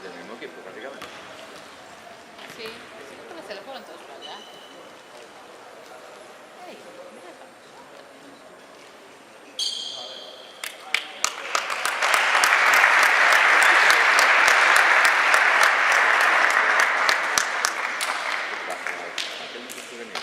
Del mismo equipo, prácticamente. Sí, sí, porque se le fueron todos para allá. Ey, mira acá. Aquel muchacho que venía.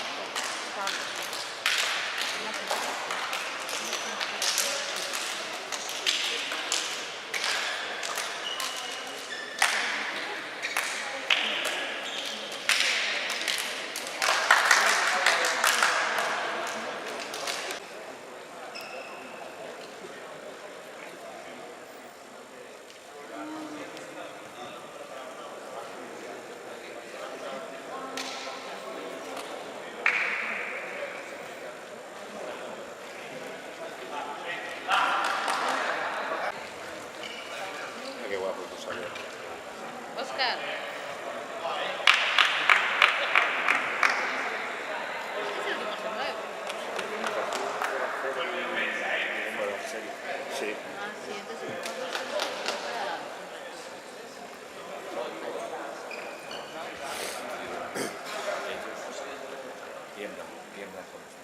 Qué guapo tú salió. Oscar. Este es el que más se mueve. Sí. Ah, sí, entonces Tiembla, tiembla con eso.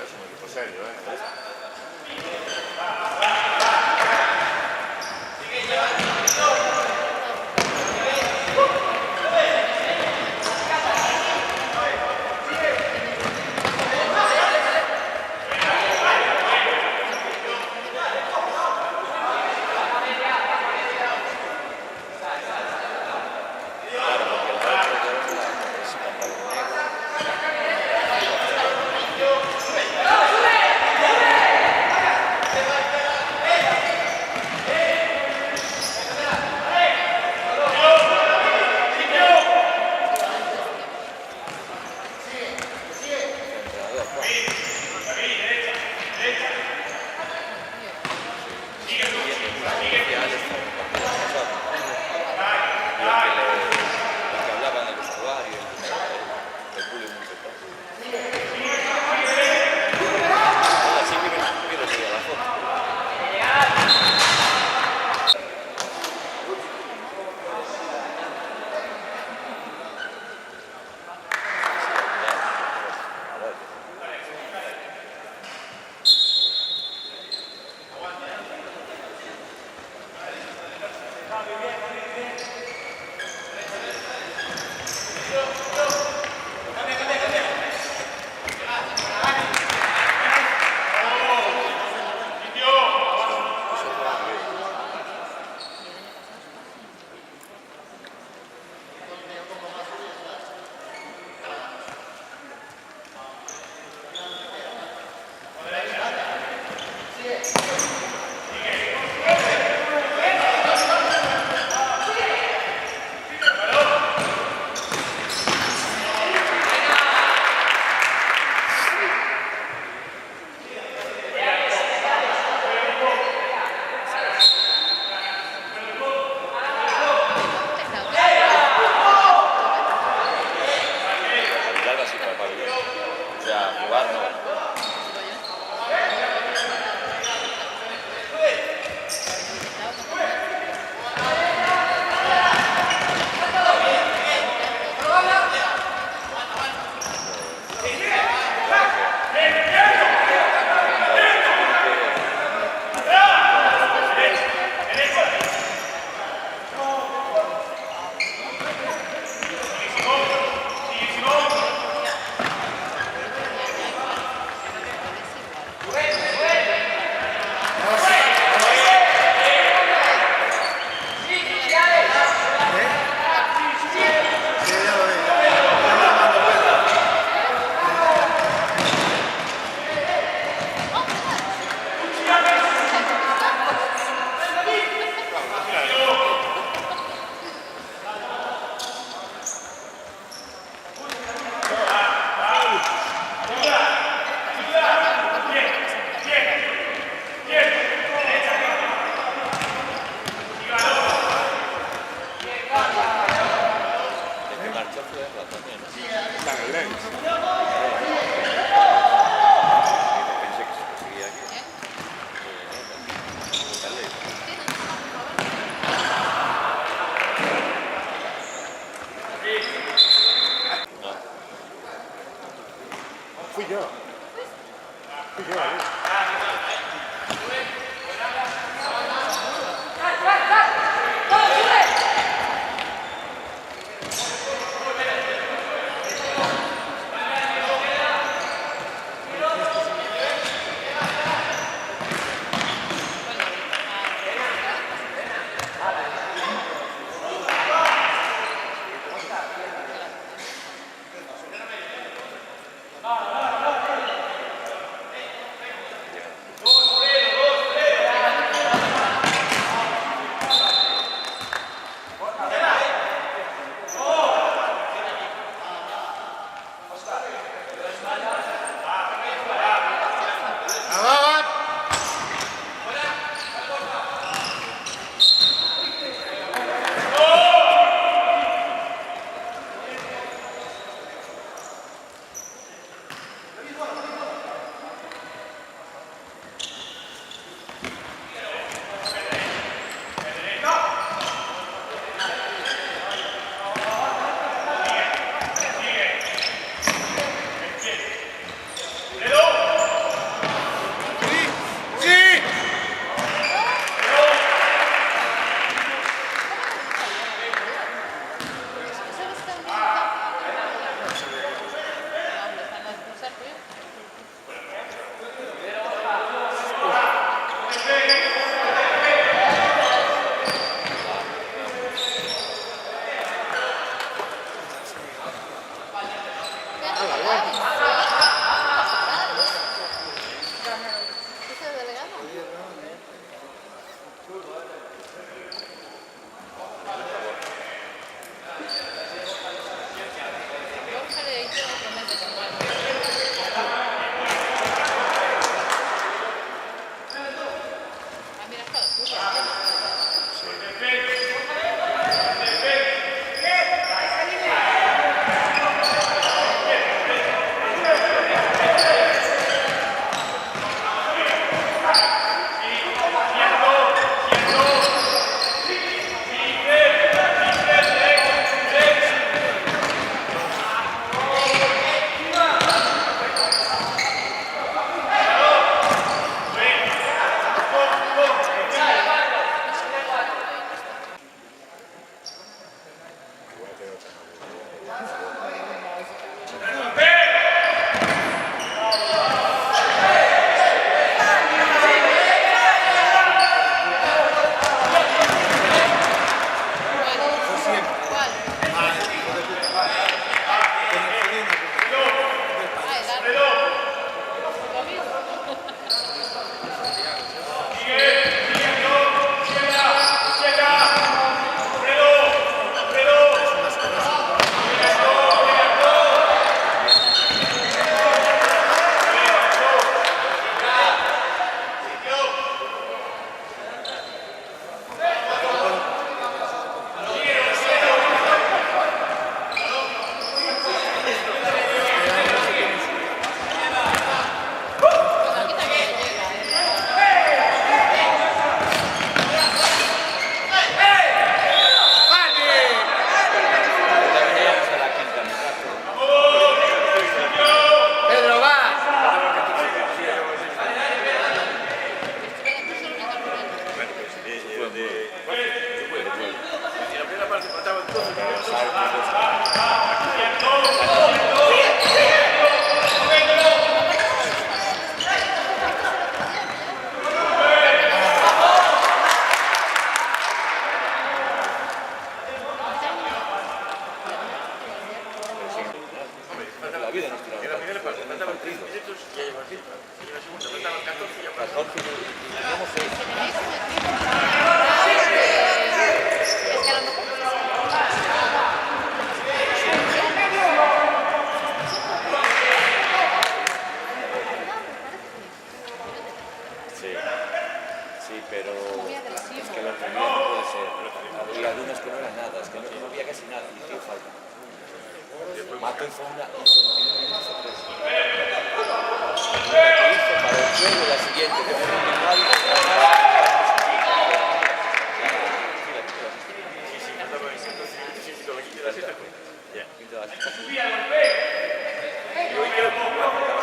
Es un equipo serio,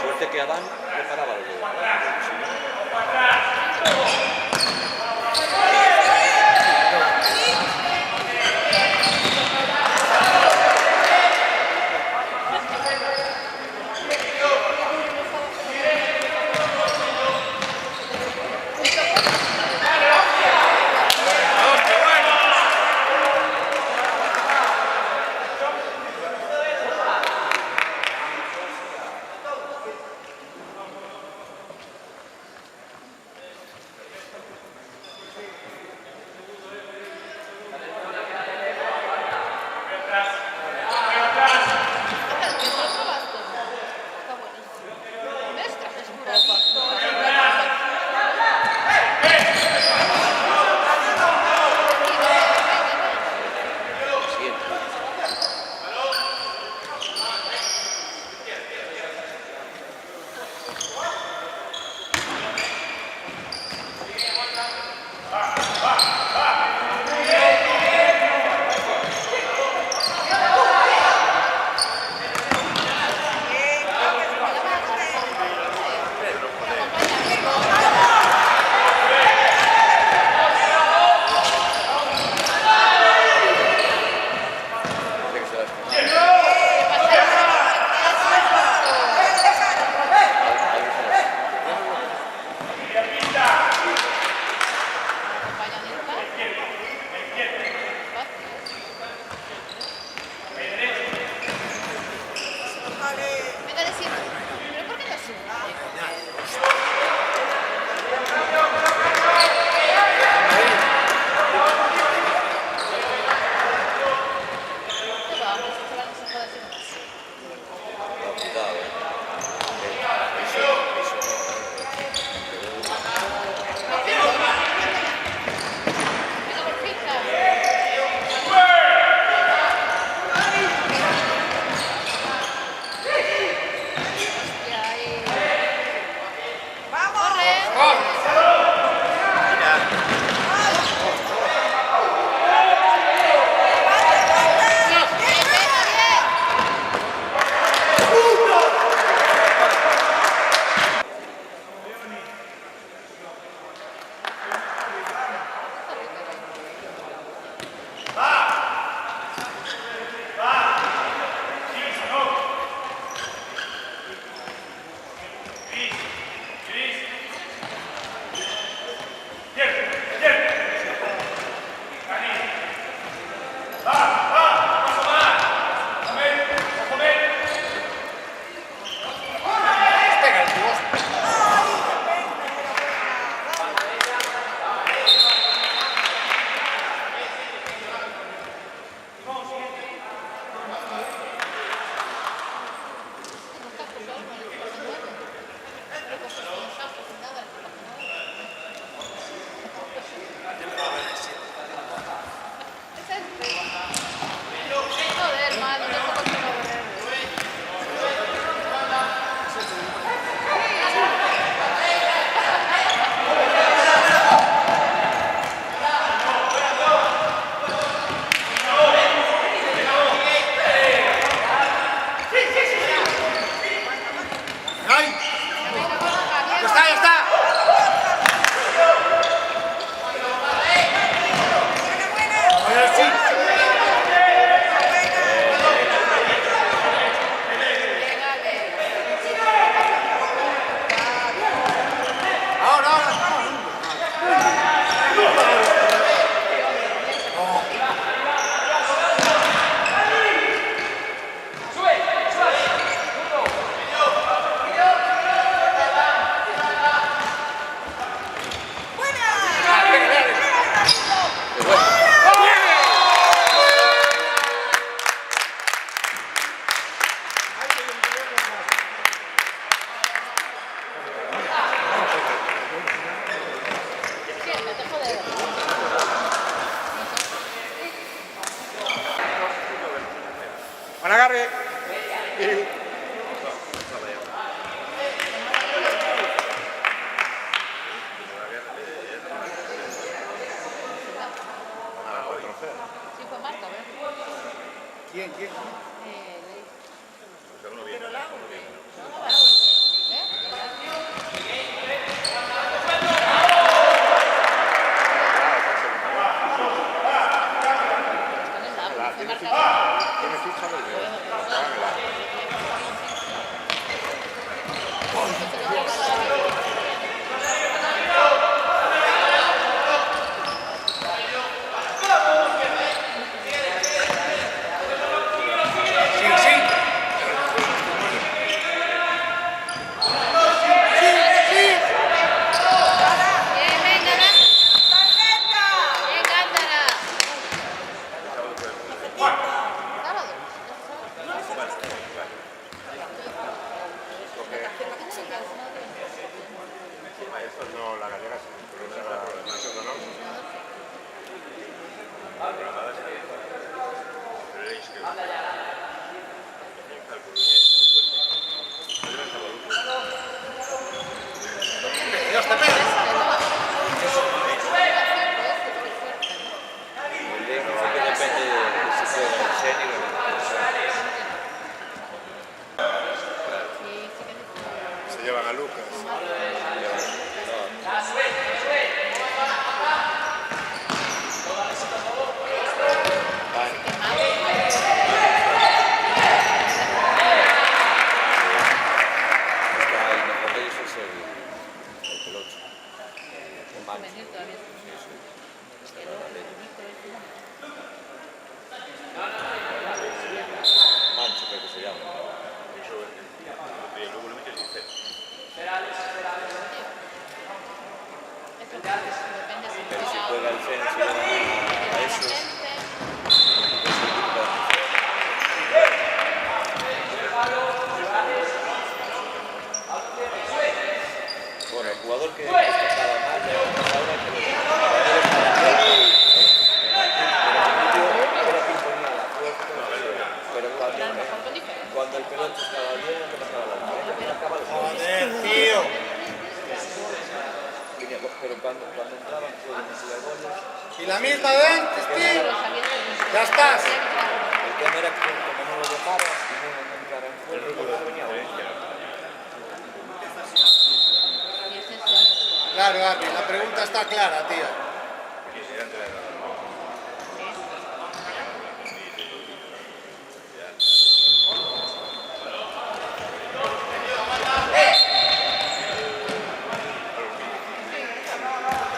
Suerte que paraban, no paraba el gol. Bien, venga, Ana. Venga, ándala. Sábado. Esto no, la gallega sí, pero no la nosotros no. Programadas sí. Pero era inscrito. Comienza el Coruña, no era Dios te pega. El de que depende de si juega en senior o en Se llevan a Lucas. está el mejor de ellos es el pelocho. El Mancho. Venir todavía. Está en la ley. Mancho creo que se llama. Eso y luego lo metes y dices. Eso depende si Pero si juega juega el Fen, si juega a la esos, gente. bueno, el jugador que estaba mal de ahora que lo era que imponía la fuerza, pero Era a lo mejor con diferencia. cuando el pelocho estaba bien, no pasaba la diferencia, acaba el juego. Joder, tío. Pero cuando entraban todos los goles, Y la misma de antes, tío. Los abiertos. Ya estás. el tema era que como no lo dejara y no entrara en juego, pues venía bueno. Y es eso. Claro, Arby, la pregunta está clara, tío. Quisiera entrenador.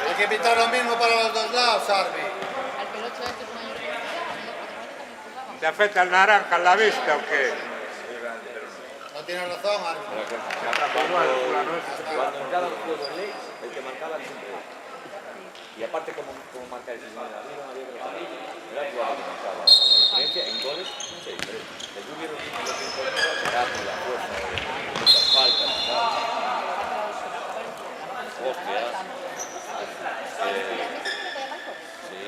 Hay que pintar lo mismo para los dos lados, Arby. Al pelocho este es mayor que el ¿Te afecta el naranja en la vista o qué? No tienes razón, Arby. Cuando entraba en juego en ley, el que marcaba siempre era. Y aparte como marcar el sistema de la liga, no había que lo era el jugador que marcaba. La diferencia en goles, no sé, diferente. El Junior lo que imponía era la fuerza, muchas faltas, hostias. Sí,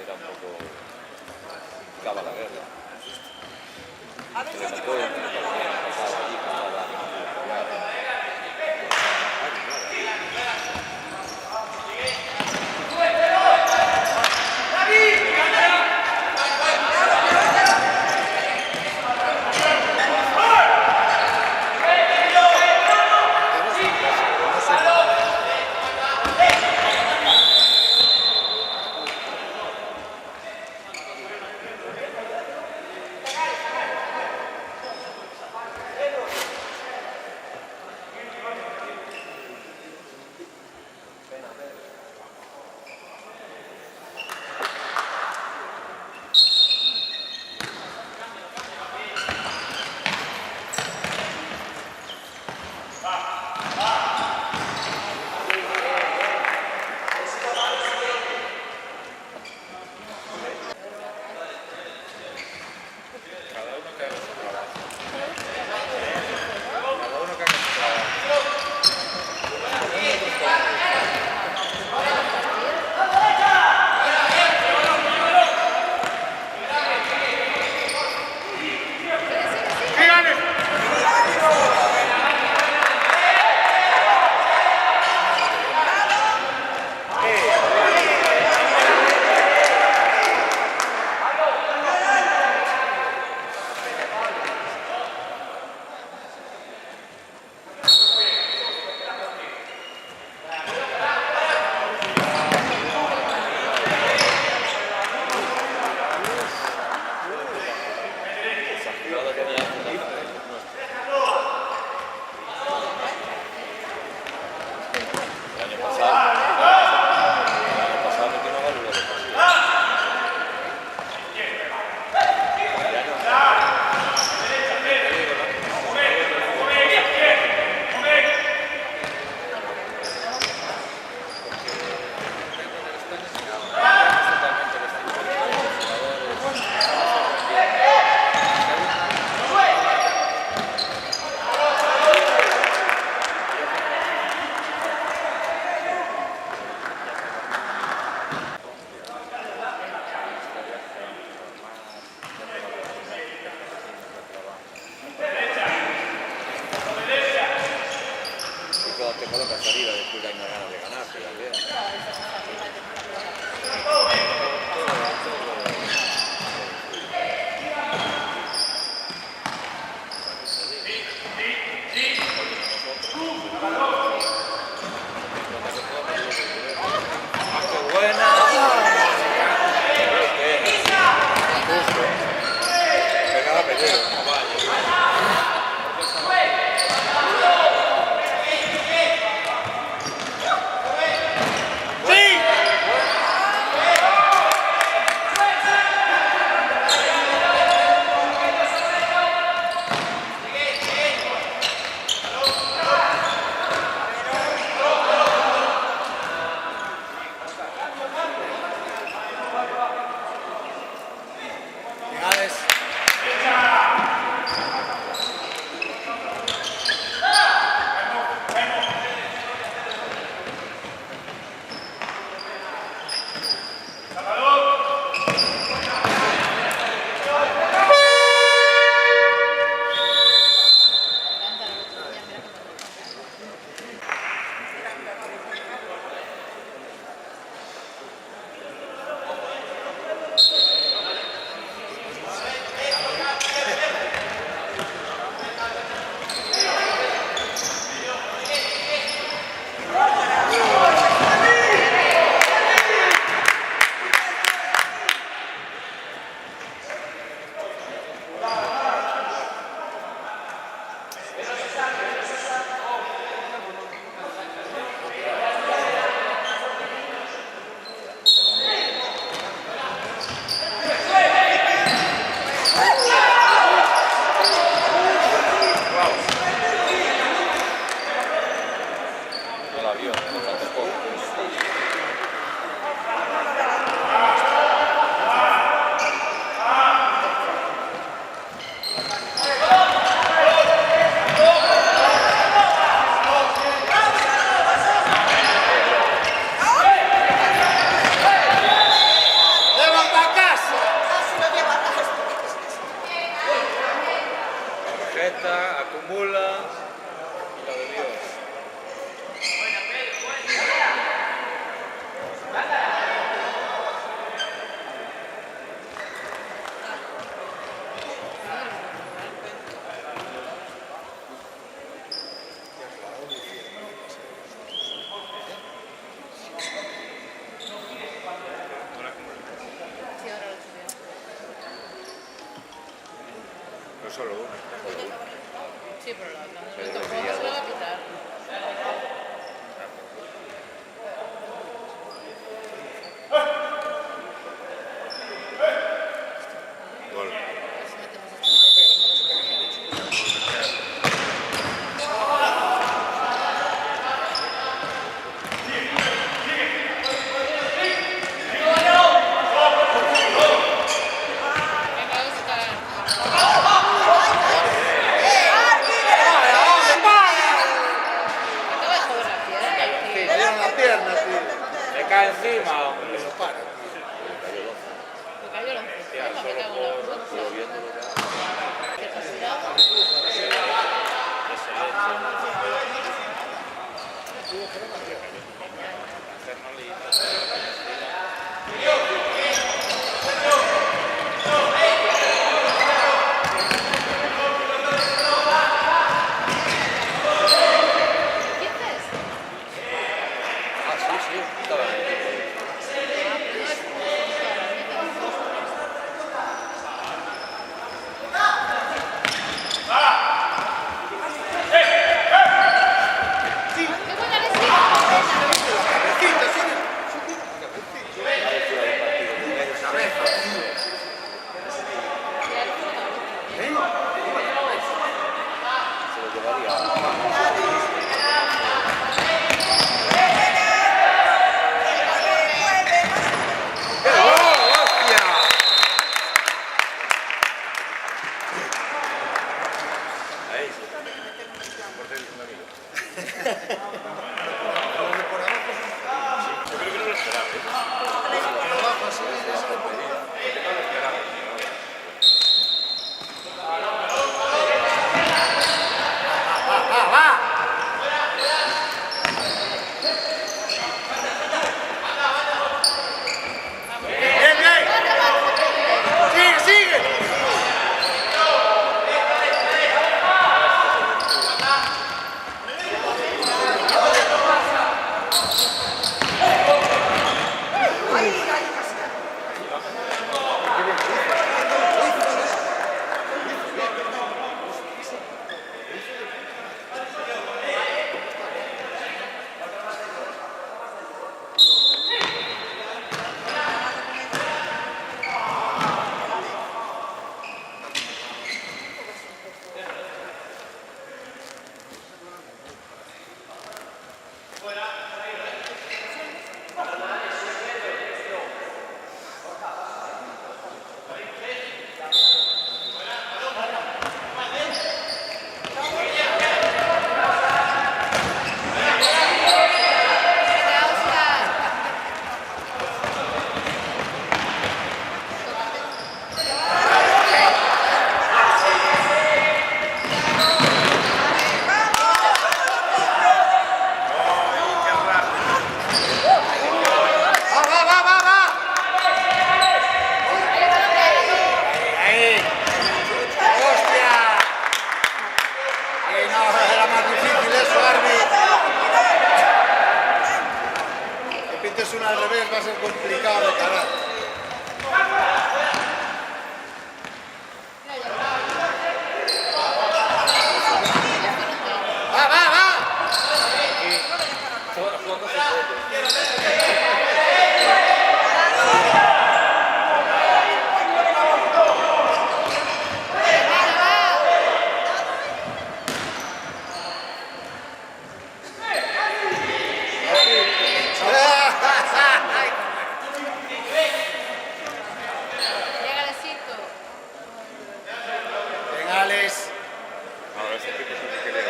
era un poco... Acaba la guerra. Se le metió en el partido, pasaba allí, pasaba ejemplo, te colocas arriba después de una ganas de ganarte también. ¡Qué buena! Pegaba Pedro. Acumula y la de Dios. Sí, ahora lo subieron. No solo uno. Sí, pero cuando se lo va a quitar. Gol. Venga, Oscar. Acaba de joder la pierna. Le dieron la pierna, tío. Le cae encima, hombre. Lo para. Me cayó el once. Tía, Me solo cago en la puta. por viéndolo ya. Qué facilidad. ¿Qué haces? Ah, sí, sí. Estaba en el ¡Qué buena lesión! Quinta, sube. se lo llevaría. Ahí sí. Portero es un amigo. Los de por abajo Yo creo que no lo esperaba. son por abajo, así es que por abajo. No lo esperaba. ¡Va, va! al revés va a ser complicado de calar. ¡Va, va, va! Penales. Ahora este equipo es el que le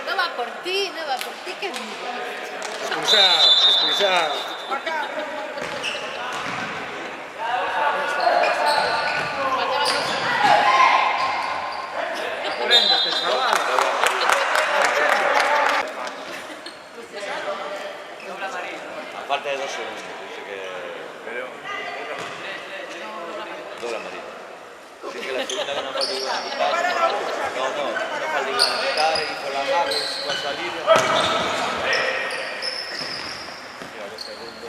No va por ti, no va por ti, que Expulsado, expulsado. Prende este chaval. A falta de 2 segundos, dice que... Doble amarilla. Dice que la segunda que no falta de una quitar. No falta de una quitar, hizo la nave, va a salir. Y ahora el segundo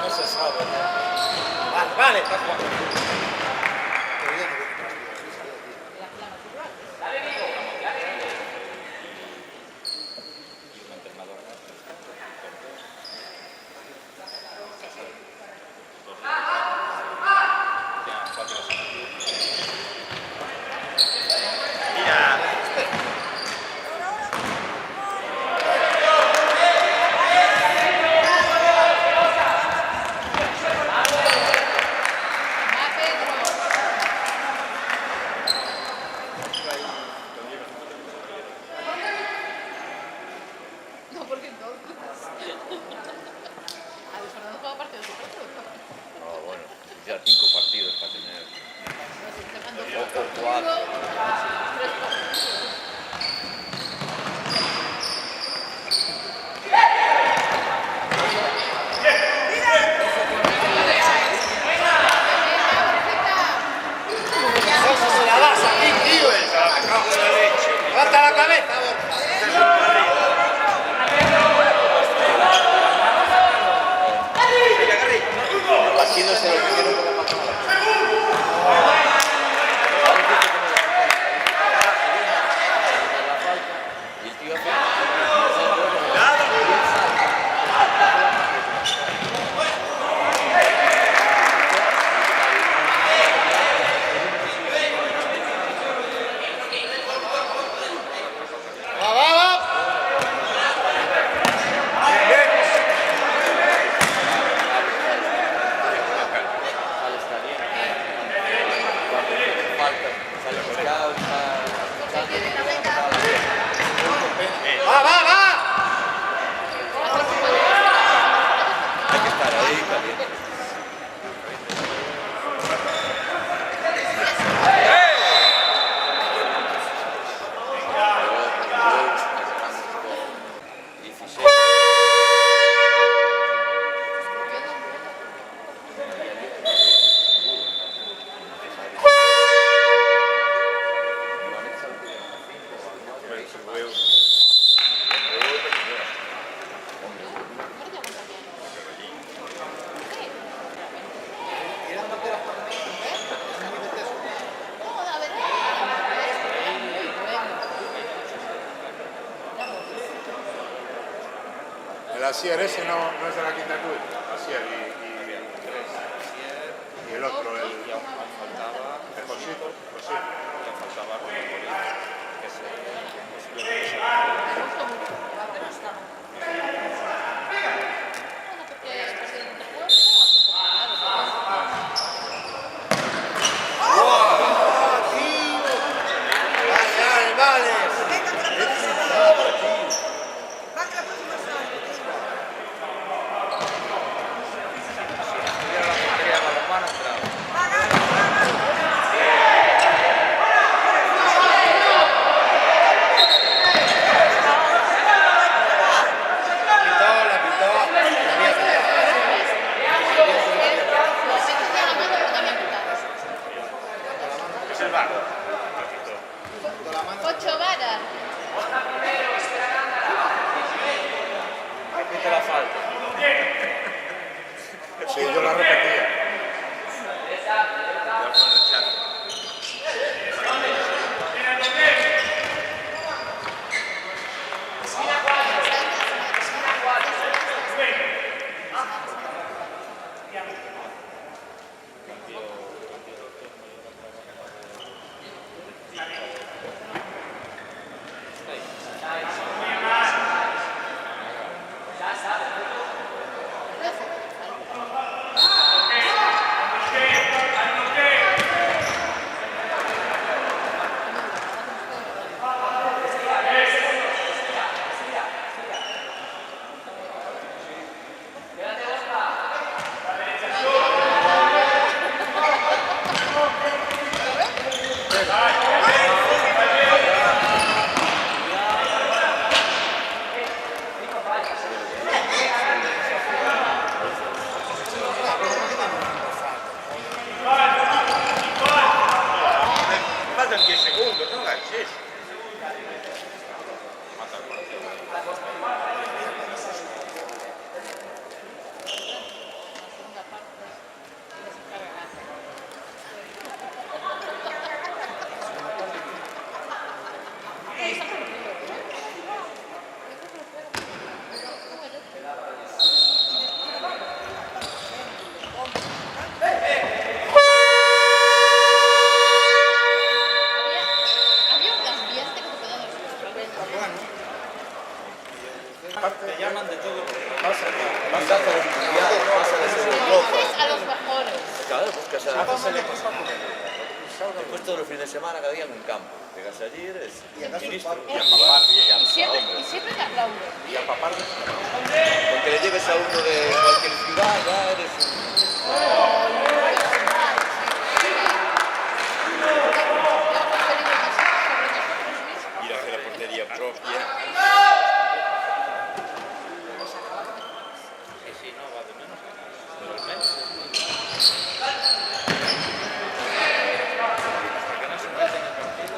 No se sabe. Vale, vale. Está jugando. No, porque entonces. A ver, Fernando juega partidos de cuatro. No, bueno, ya 5 partidos para tener. No sé, te mando O 4. 3 partidos. Eso se la das aquí, tío. Me cago en la leche. Levanta la cabeza, Borja. Así no se lo quiero con la pasada. Y el tío Va, va, va. sale está bien. Cuando falta, sale golpeado, está Va, va, va. hay que estar ahí caliente. El Asier ese no es de la Quinta Cruz. Asier y el otro, el Josito. Vale, vale, vale. 8 varas. Repite la falta. Sí, yo la repetía. Ya fue el rechazo. Faltan 10 segundos, no hagas eso. Segunda parte. Había un ambiente que te podía dar Te llaman de todo. Pasa, Pasa de los mundiales, pasa de ser Europa. a los mejores. Claro, buscas a... pasa le pasa con Después todos los fines de semana, cada día en un campo. Llegas allí, eres ministro. Y siempre te aplauden. y a papar de Porque le lleves a uno de cualquier ciudad, ya eres un... Ir hacia la portería propia. Sí, sí, no, va de menos a más. De los meses. Hasta que no se meten en el partido.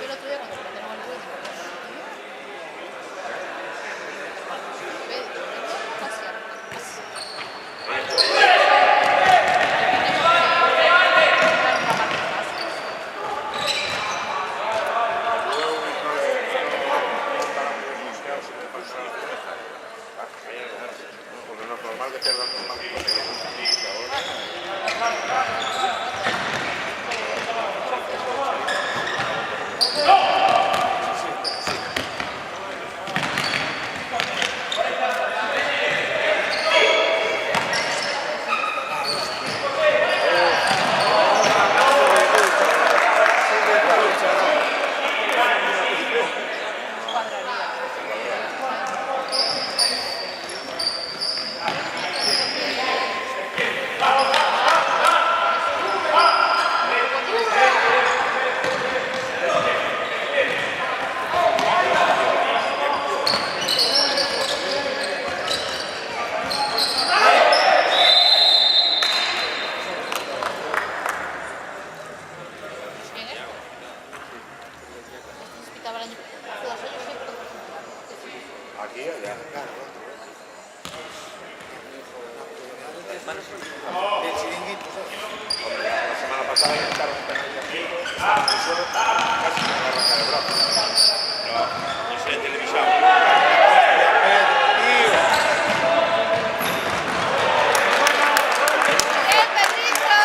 El otro día cuando se metieron al juego, porque no es normal que pierdan un mal aquí allá. El chiringuito, Hombre, la semana pasada intentaron un penalti aquí, casi me agarran el brazo. no, no sé, televisado. ¡Eh, Pedrito!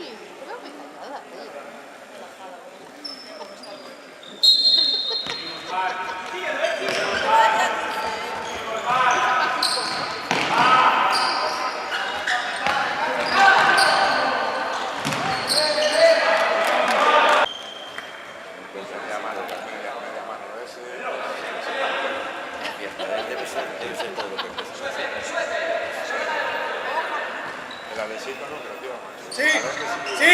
Uy, creo que me callada, tío. Media mano, media mano ese. Debe ser todo lo que pesa. El adhesivo no, pero tío. Sí, sí.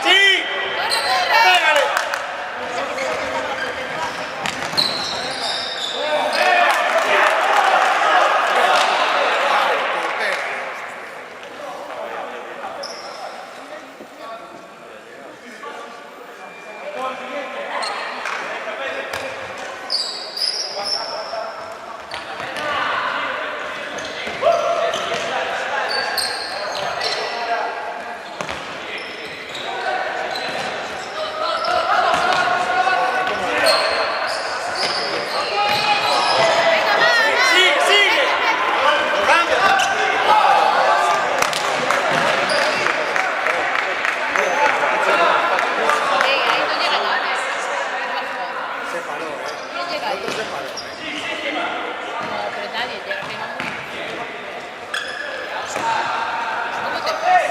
Sí. Pégale. Sigue, sigue. Cambia. Ahí no llega nadie. Se paró, No llega ahí. se paró. No, pero nadie llega. Que no. ¿Cómo te pasa?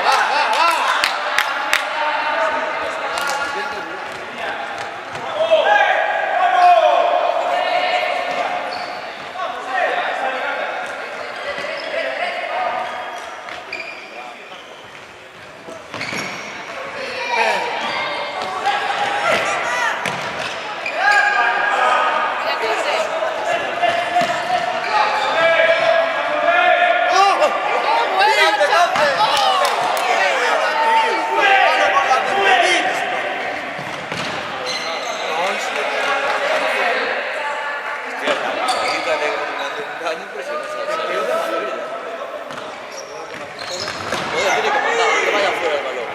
Va, va, va. Mira qué hace. ¡Oh! ¡Oh, bueno, chaval! Hostia, la salida de un daño impresionante. Se pierde la mayoría. Joder, tiene que mandar que vaya fuera el balón.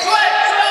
¡Suelta!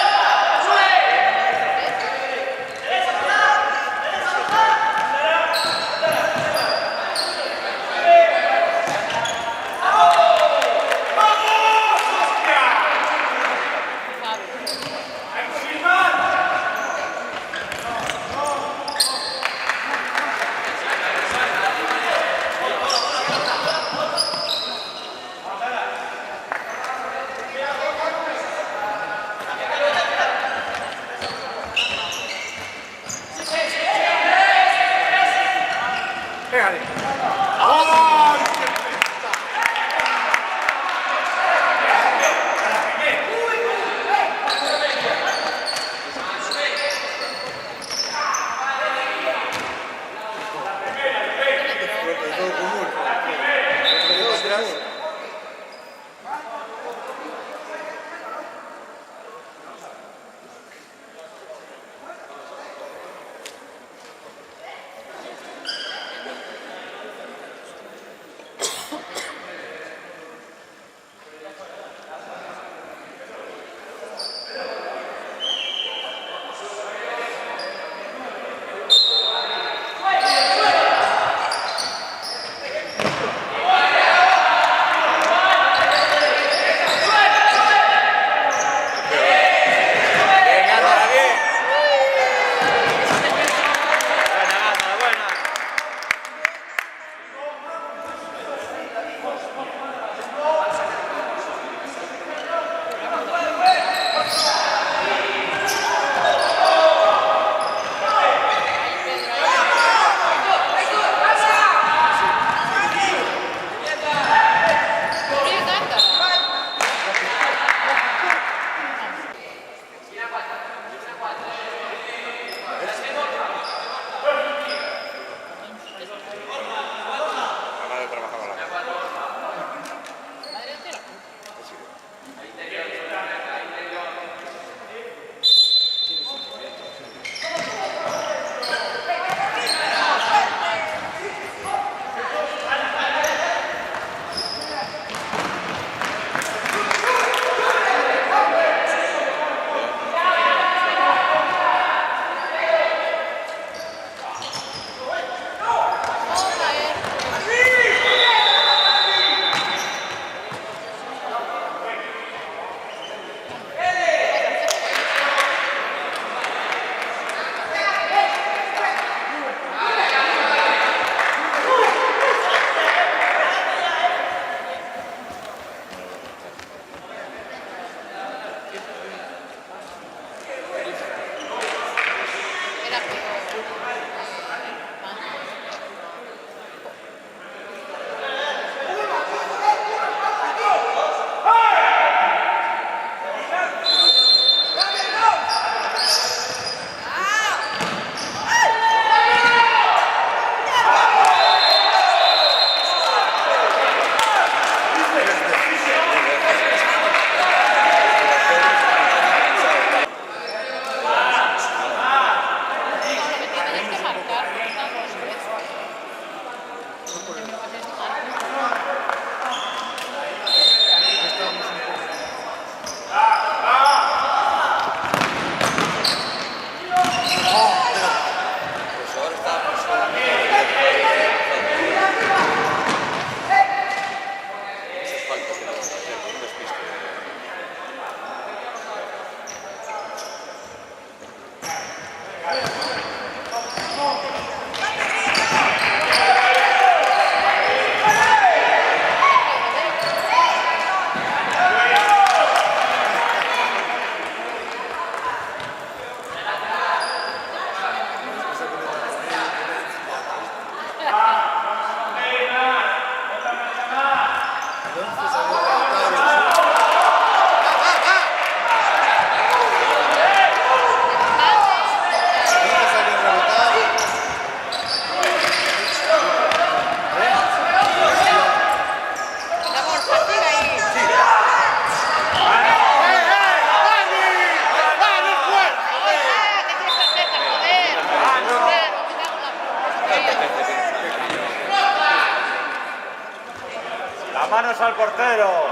portero.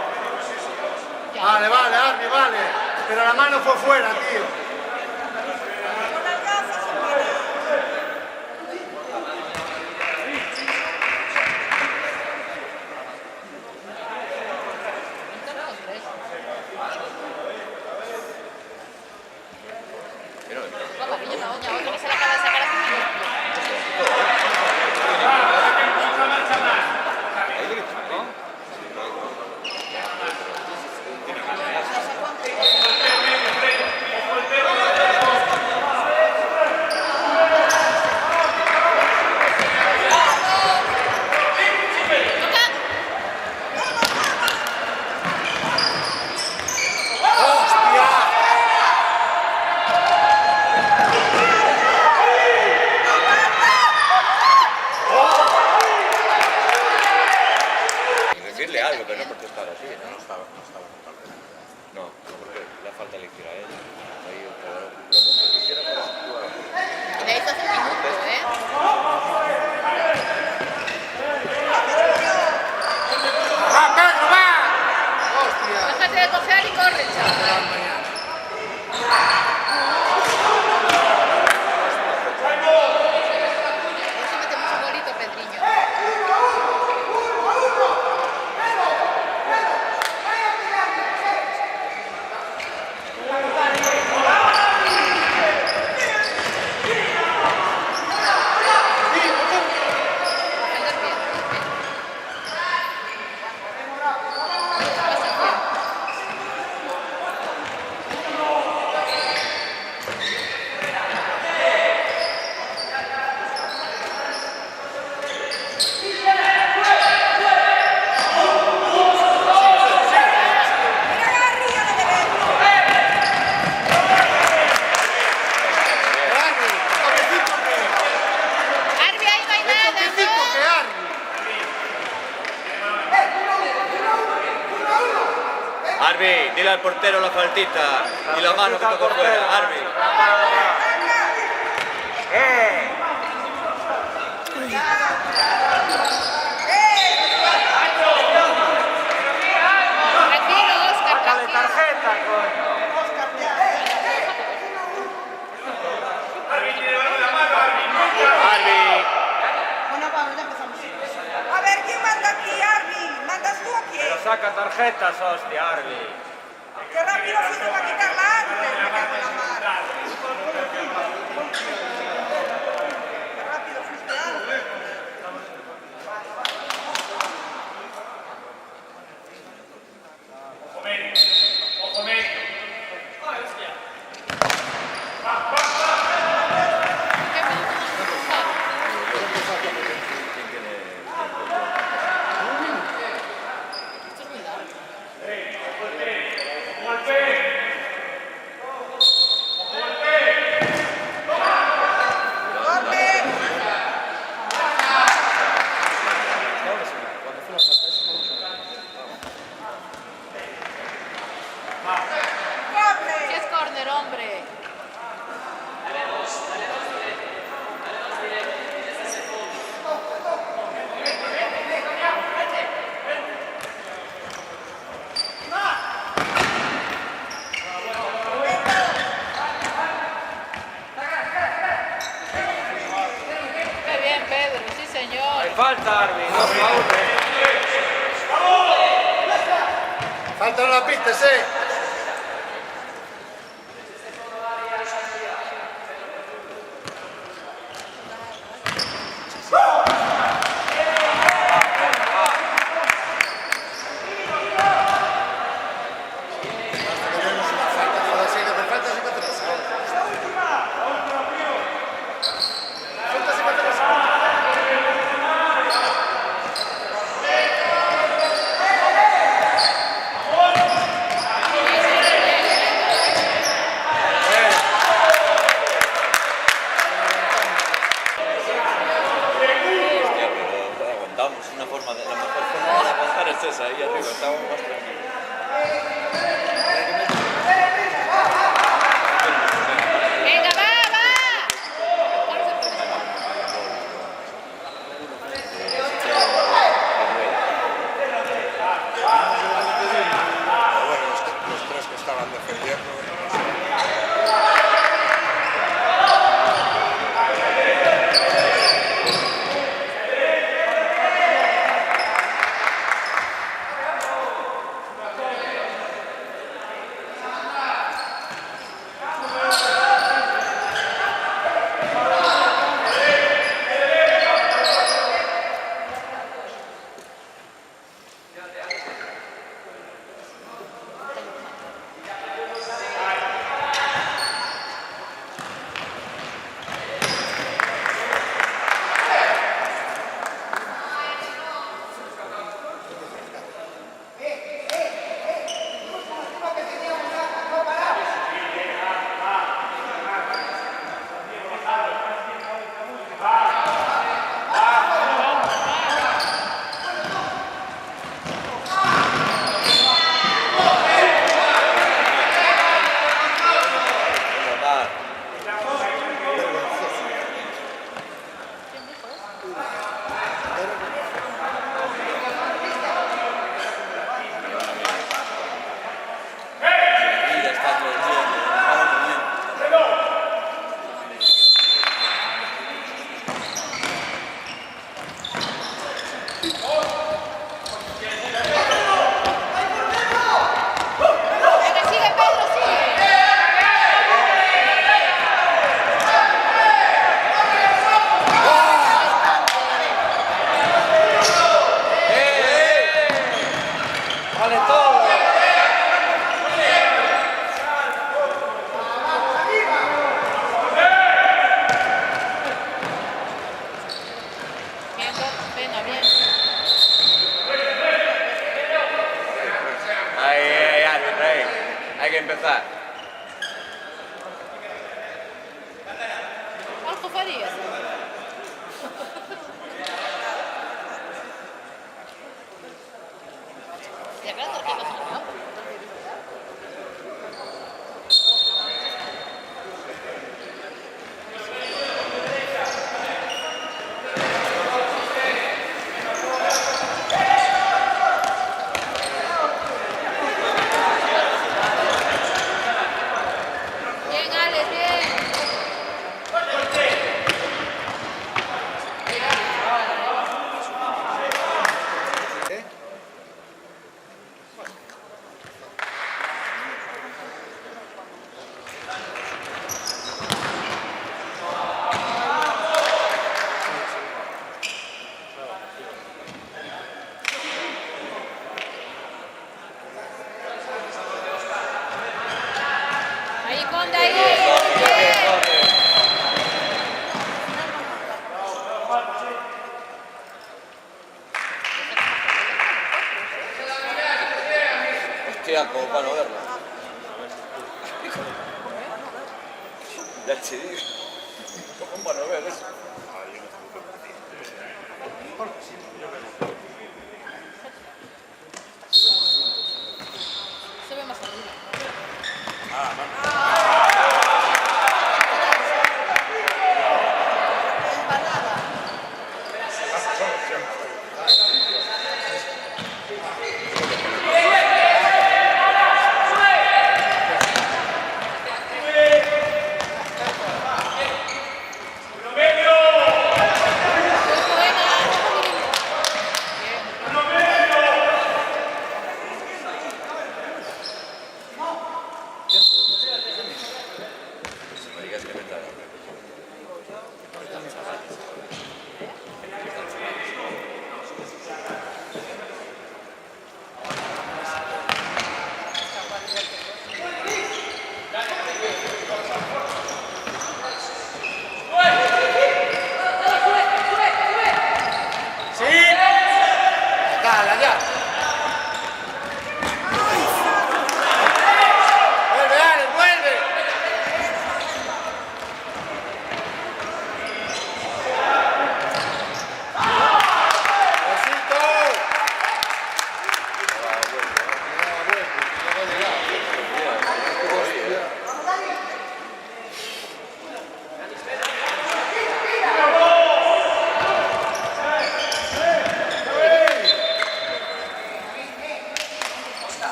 Ya. Vale, vale, Arby, vale. Pero la mano fue fuera, tío. Pero, Paparillo, no, ya otro que se le acaba de sacar aquí. ahí le quito, ¿no? Y decirle algo, pero no protestar así, ¿no? No, porque le falta elegir a él. Ahí, pero lo que quisiera para su jugador. Y de ahí se hace un minuto, ¿eh? ¡Va, Pedro, va! ¡Hostia! Déjate de cojear y corre, chaval. A ver si metemos un golito, Pedriño. Defender bien. Pasa bien. Arby, toquecito que... Arby, ahí no hay El nada, toquecito ¿no? que Arby. Arby, dile al portero la faltita y la mano que tocó fuera. Arby. Tranquilo, Óscar, tranquilo. Tarjeta, coño. Arby. Bueno, vamos, ya empezamos. A ver, ¿quién manda aquí, Arby? ¿Mandas tú o quién? Saca tarjetas, hostia, Arby. ¡Qué rápido fuiste para quitarla antes! Me cago en la mar. ¡Qué rápido fuiste antes! ¿Qué minuto nos gusta? ¿Quién tiene? Esto es muy largo. ¡Corre! Cuando fue la falta esa, ¿cómo se llama? ¡Corre! ¿Qué es córner, hombre? Qué bien, Pedro, sí, señor. Falta, Arby, no falta en la pista, sí. Hay que empezar. Algo farías. Ya claro, ¿qué pasa? ¿No? Bien, Alex, bien. Ahí, Conde, ahí. Bien. Hostia, como para no verla. Ya te digo. Como para no ver eso. Se ve más arriba. Si me digas que me traga. ¡Sí! ¡Dale, ya! ¡Vuelve, Alex, vuelve! ¡Besito!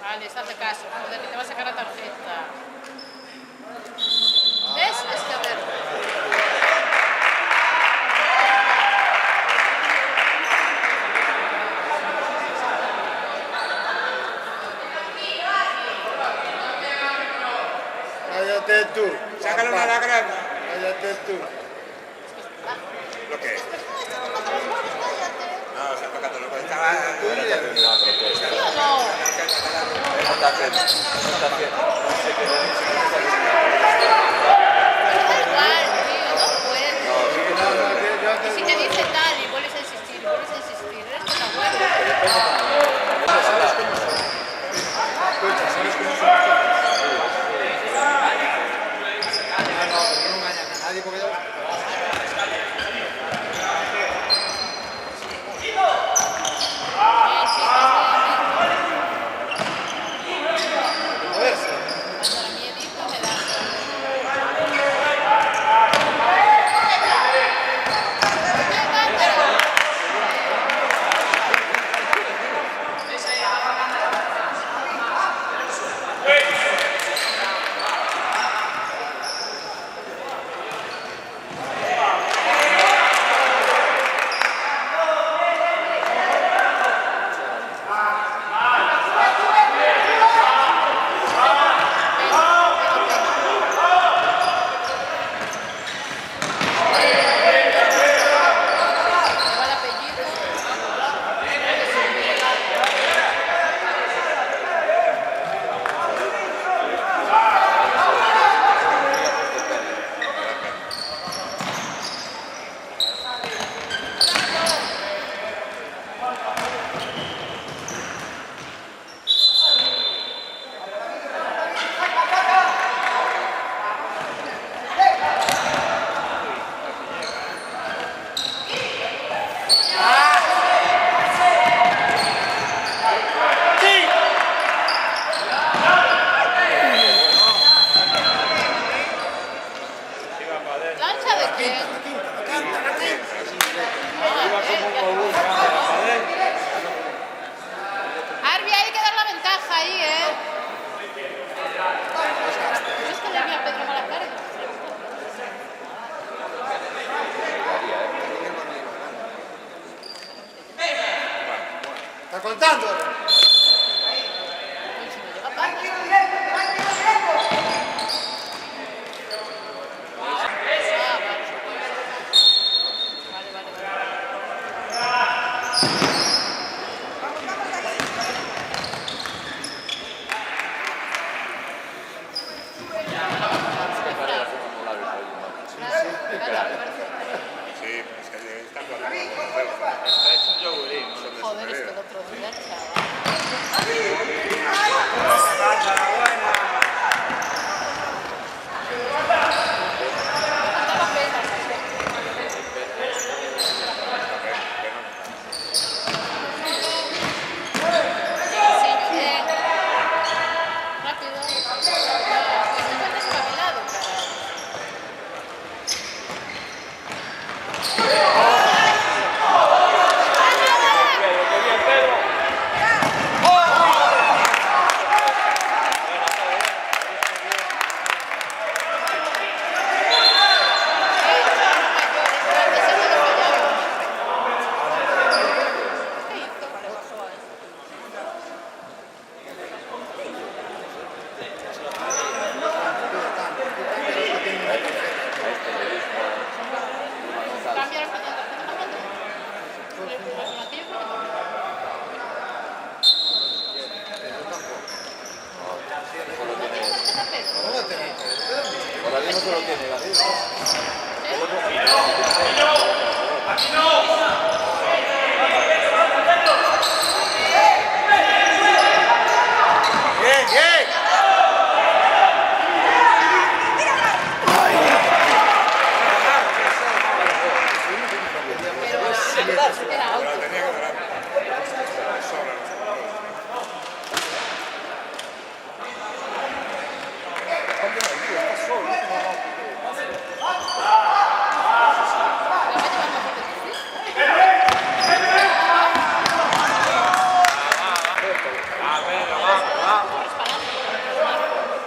Alex, hazle caso, joder, que te va a sacar la tarjeta. ¿Ves? Es que a ver. Cállate tú. Sácale una lágrima. Cállate tú. ¿Lo que es? No, está tocando lo que estaba. Ahora te una protesta. ¿Sí o no? Eso está haciendo. Eso está haciendo. No sé qué. Da igual, tío, no puedes. No, sí que No, no. no, yo te Y si te dice tal y vuelves a insistir, eres una buena. escucha, ¿sabes cómo son? Ah, no, pero no engañan a nadie porque ya... Moverse.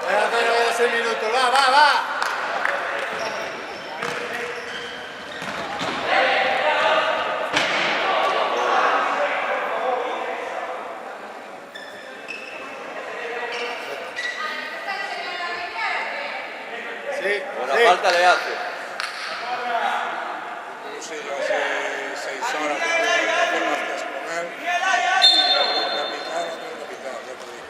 Espera, 6 minutos, va. Sí, Una falta le hace. Sí, yo hace 6 horas que estuve en hacer las cosas con él. Tengo que pitar, ya te digo.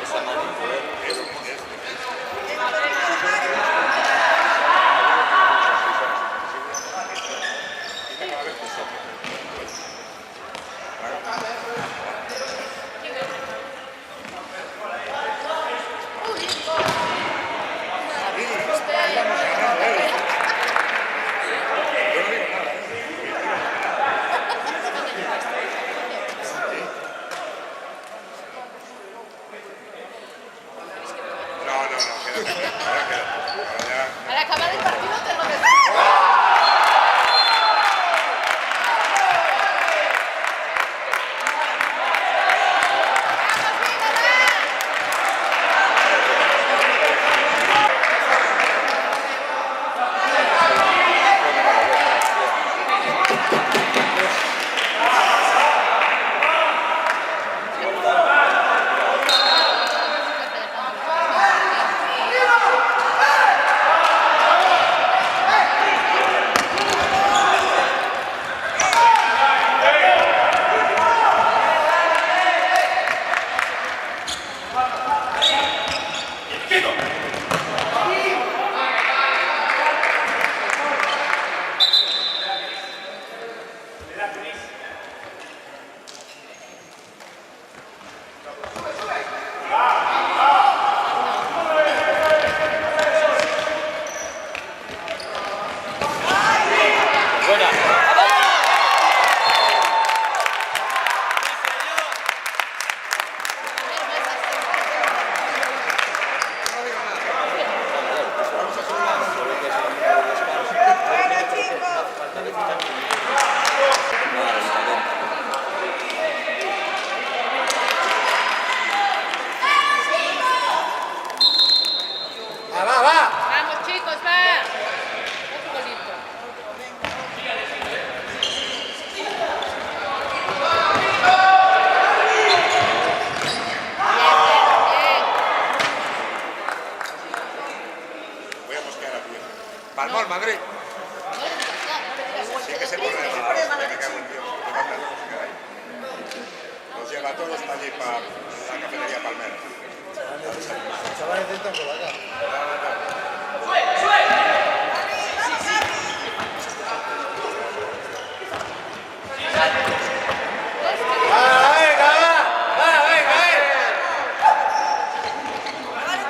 Esa manito, No, quédate. Ahora quédate. Ahora ya. Al acabar el partido te lo decimos. Vamos chicos, va. Otro golito. Voy a mosquear aquí. Palmol, Madrid. Sí que se pone de mala hostia, me cago en Dios. Me manda la música ahí. Los lleva a todos para allí, para la cafetería Palmera. Chavales intentan por acá.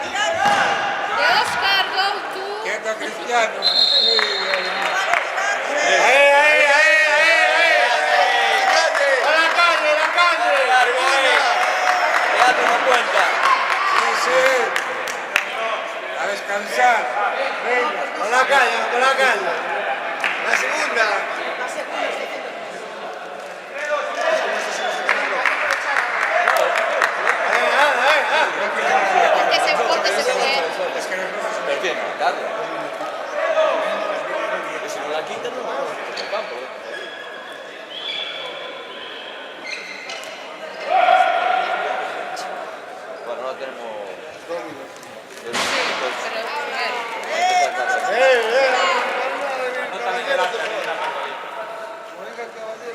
De Oscar, go to. Quieto, Cristiano. Quédate una cuenta. Sí. A descansar. Venga, con la calle. La segunda. Porque se fue. Es que no es Pero tiene que quitarla. Y si no la quitan, no vamos al campo. Bueno, ahora tenemos...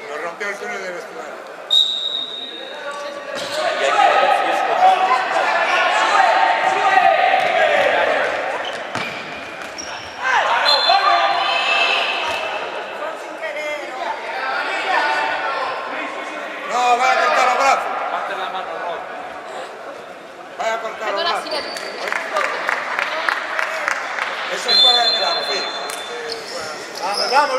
Nos rompió el túnel de vestuario. Y hay que ver si es No, vaya a cortar los brazos. parte la mano rota. Vaya a cortar Tengo los la brazos. silla. Eso es para el gran fin. Vamos.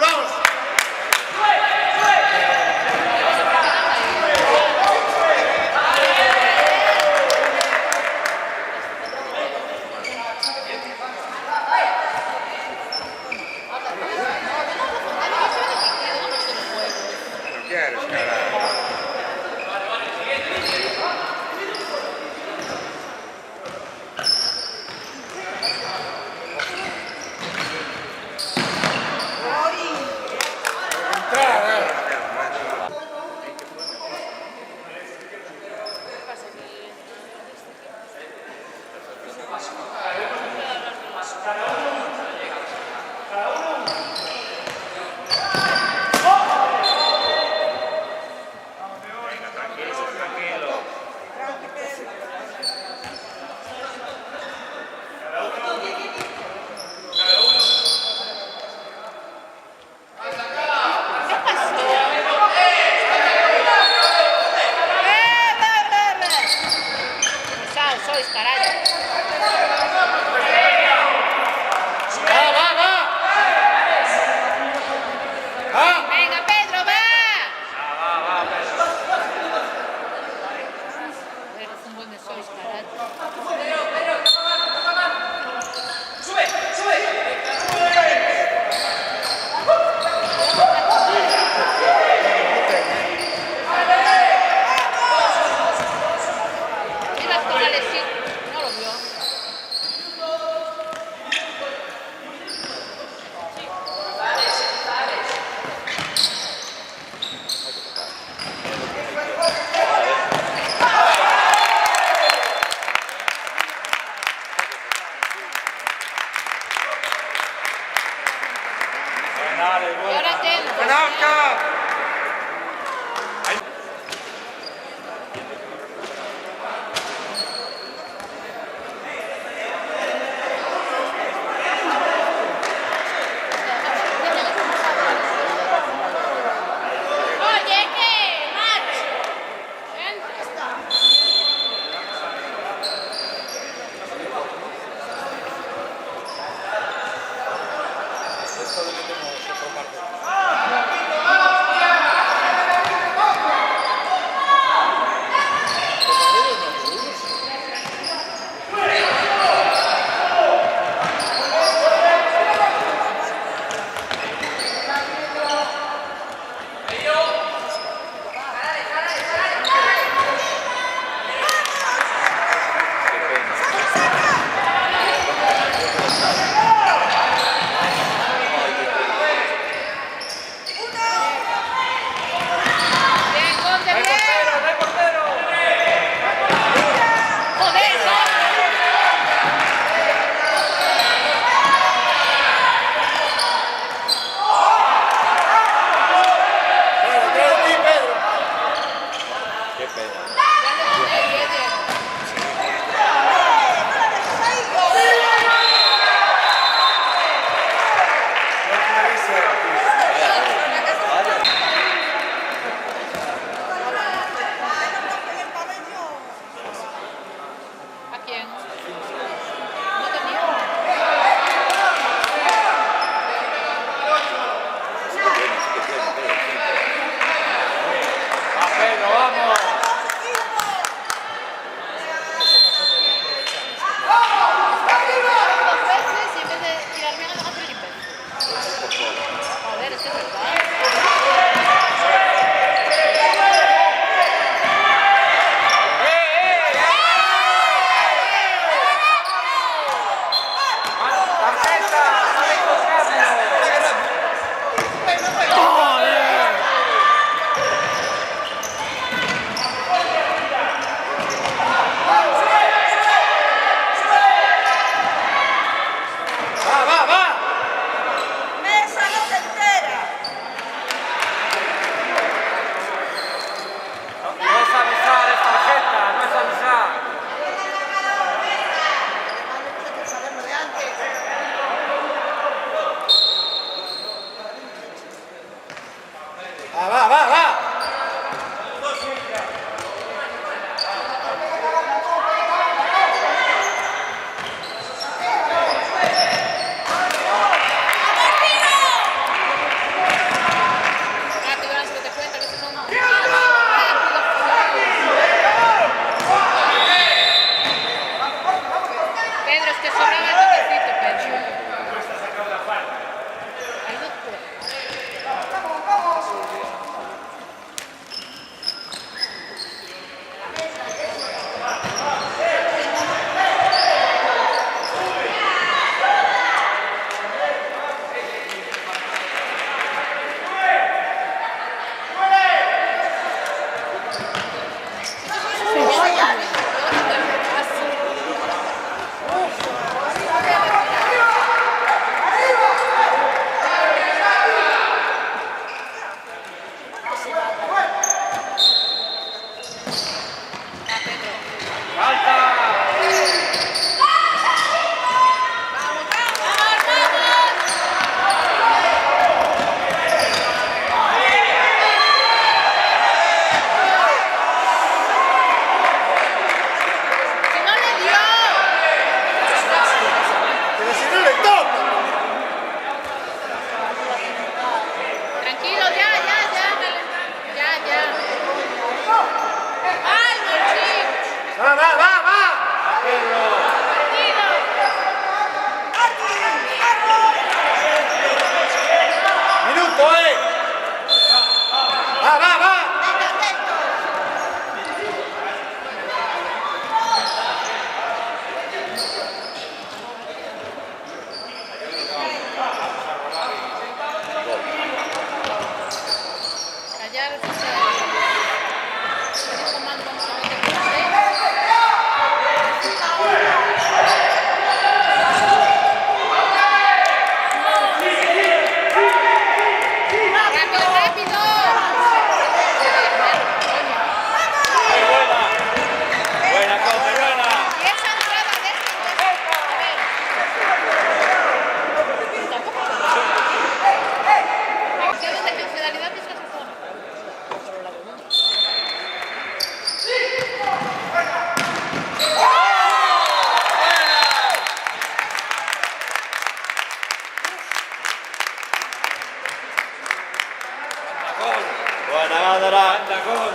Buena Gándara, anda con.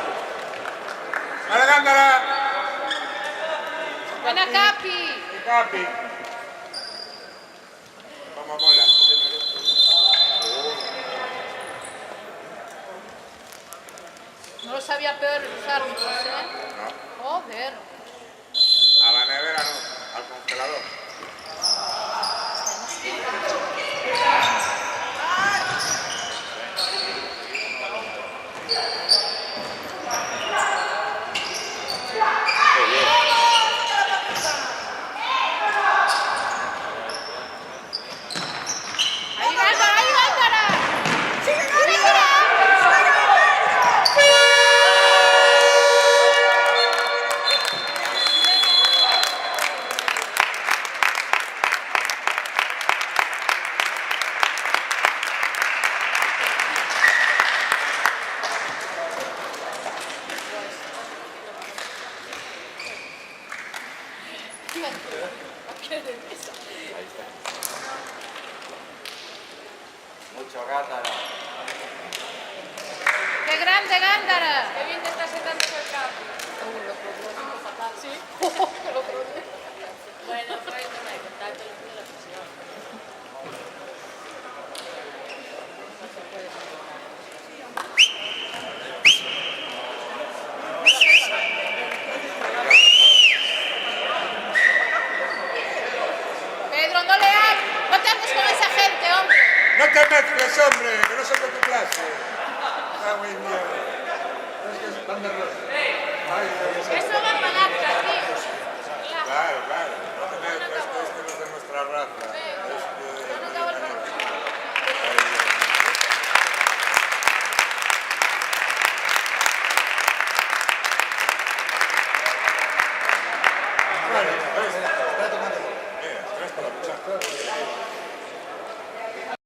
¡Vale, Gándara! Buena Capi. Capi. Vamos, mola. No lo sabía peor los árbitros, ¿eh? No, Joder. a la nevera no, al congelador. Qué bien. ¡Ahí Gándara! ¡Ahí Gándara! Ahí está. Mucho Gándara. ¡Qué grande Gándara! Qué bien te está sentando el campo. Fatal. Sí. El otro día. Bueno, fue con el contacto de la presión. Pedro, no le hagas. No te hagas con esa gente, hombre. No te mezcles, hombre, que no son de tu clase. Está muy bien. Es que es tan de rosa. Ay, Dios mío. Eso va